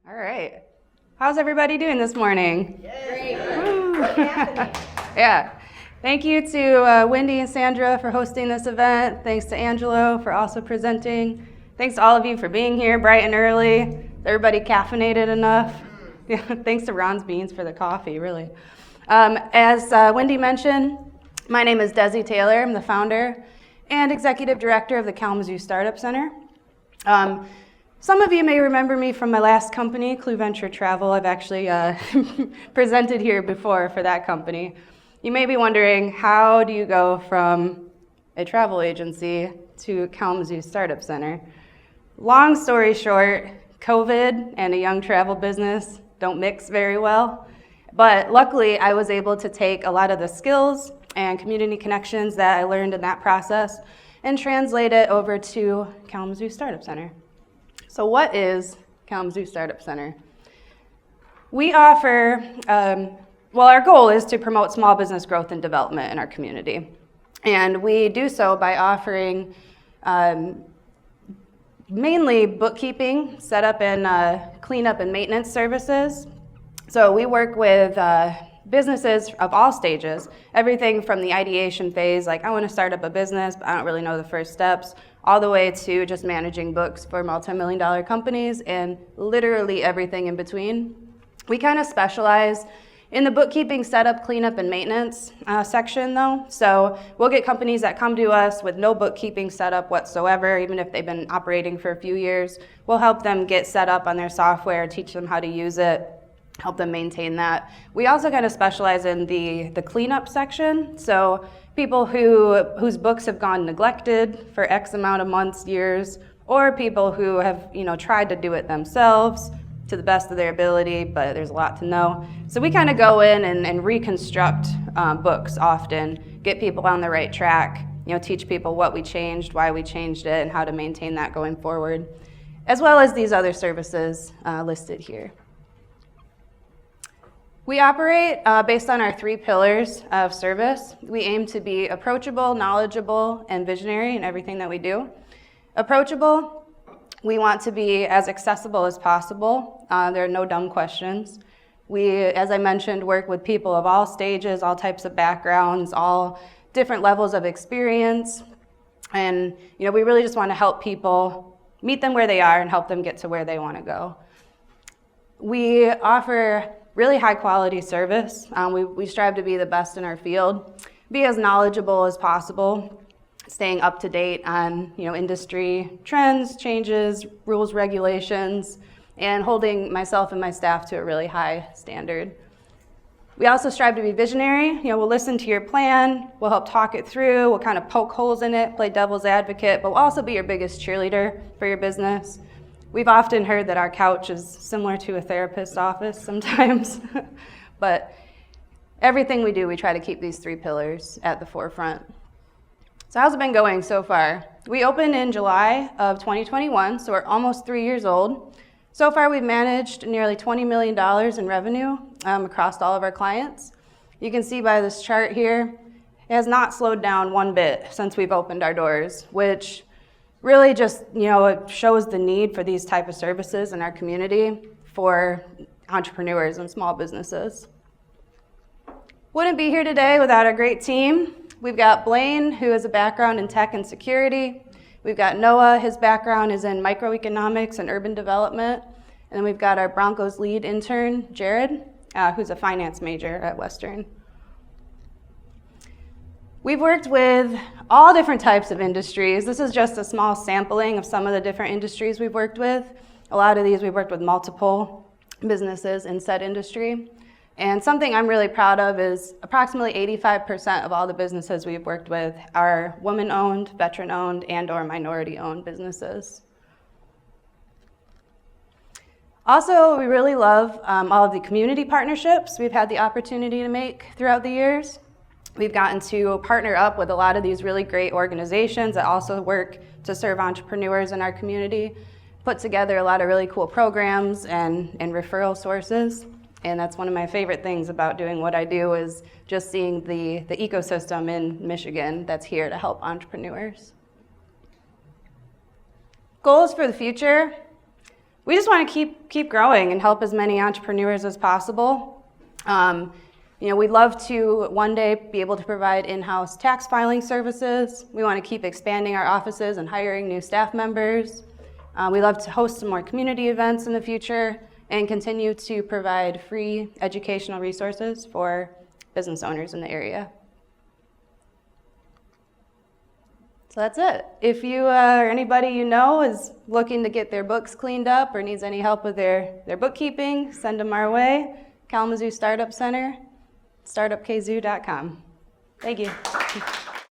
All right. How's everybody doing this morning? Great. Yeah. Thank you to Wendy and Sandra for hosting this event. Thanks to Angelo for also presenting. Thanks to all of you for being here bright and early. Is everybody caffeinated enough? Yeah, thanks to Ron's Beans for the coffee, really. As Wendy mentioned, my name is Desi Taylor. I'm the founder and executive director of the Kalamazoo Startup Center. Some of you may remember me from my last company, Clue Venture Travel. I've actually presented here before for that company. You may be wondering, how do you go from a travel agency to Kalamazoo Startup Center? Long story short, COVID and a young travel business don't mix very well. But luckily, I was able to take a lot of the skills and community connections that I learned in that process and translate it over to Kalamazoo Startup Center. So what is Kalamazoo Startup Center? We offer, our goal is to promote small business growth and development in our community. And we do so by offering mainly bookkeeping, setup and cleanup and maintenance services. So we work with businesses of all stages, everything from the ideation phase, like I want to start up a business, but I don't really know the first steps, all the way to just managing books for multi-million-dollar companies and literally everything in between. We kind of specialize in the bookkeeping, setup, cleanup, and maintenance section, though. So we'll get companies that come to us with no bookkeeping setup whatsoever, even if they've been operating for a few years. We'll help them get set up on their software, teach them how to use it, help them maintain that. We also kind of specialize in the cleanup section. So people whose books have gone neglected for X amount of months, years, or people who have tried to do it themselves to the best of their ability, but there's a lot to know. So we kind of go in and reconstruct books often, get people on the right track, teach people what we changed, why we changed it, and how to maintain that going forward, as well as these other services listed here. We operate based on our 3 pillars of service. We aim to be approachable, knowledgeable, and visionary in everything that we do. Approachable, we want to be as accessible as possible. There are no dumb questions. We, as I mentioned, work with people of all stages, all types of backgrounds, all different levels of experience. And we really just want to help people, meet them where they are and help them get to where they want to go. We offer really high quality service. We strive to be the best in our field, be as knowledgeable as possible, staying up to date on industry trends, changes, rules, regulations, and holding myself and my staff to a really high standard. We also strive to be visionary. We'll listen to your plan, we'll help talk it through, we'll kind of poke holes in it, play devil's advocate, but we'll also be your biggest cheerleader for your business. We've often heard that our couch is similar to a therapist's office sometimes, but everything we do, we try to keep these 3 pillars at the forefront. So how's it been going so far? We opened in July of 2021, so we're almost 3 years old. So far, we've managed nearly $20 million in revenue across all of our clients. You can see by this chart here, it has not slowed down one bit since we've opened our doors, which really just, it shows the need for these type of services in our community for entrepreneurs and small businesses. Wouldn't be here today without our great team. We've got Blaine, who has a background in tech and security. We've got Noah, his background is in microeconomics and urban development. And then we've got our Broncos lead intern, Jared, who's a finance major at Western. We've worked with all different types of industries. This is just a small sampling of some of the different industries we've worked with. A lot of these we've worked with multiple businesses in said industry. And something I'm really proud of is approximately 85% of all the businesses we've worked with are woman-owned, veteran-owned, and/or minority-owned businesses. Also, we really love all of the community partnerships we've had the opportunity to make throughout the years. We've gotten to partner up with a lot of these really great organizations that also work to serve entrepreneurs in our community, put together a lot of really cool programs and referral sources. And that's one of my favorite things about doing what I do is just seeing the ecosystem in Michigan that's here to help entrepreneurs. Goals for the future. we just want to keep growing and help as many entrepreneurs as possible. We'd love to one day be able to provide in-house tax filing services. We want to keep expanding our offices and hiring new staff members. We love to host some more community events in the future and continue to provide free educational resources for business owners in the area. So that's it. If you or anybody you know is looking to get their books cleaned up or needs any help with their bookkeeping, send them our way. Kalamazoo Startup Center, startupkzoo.com. Thank you.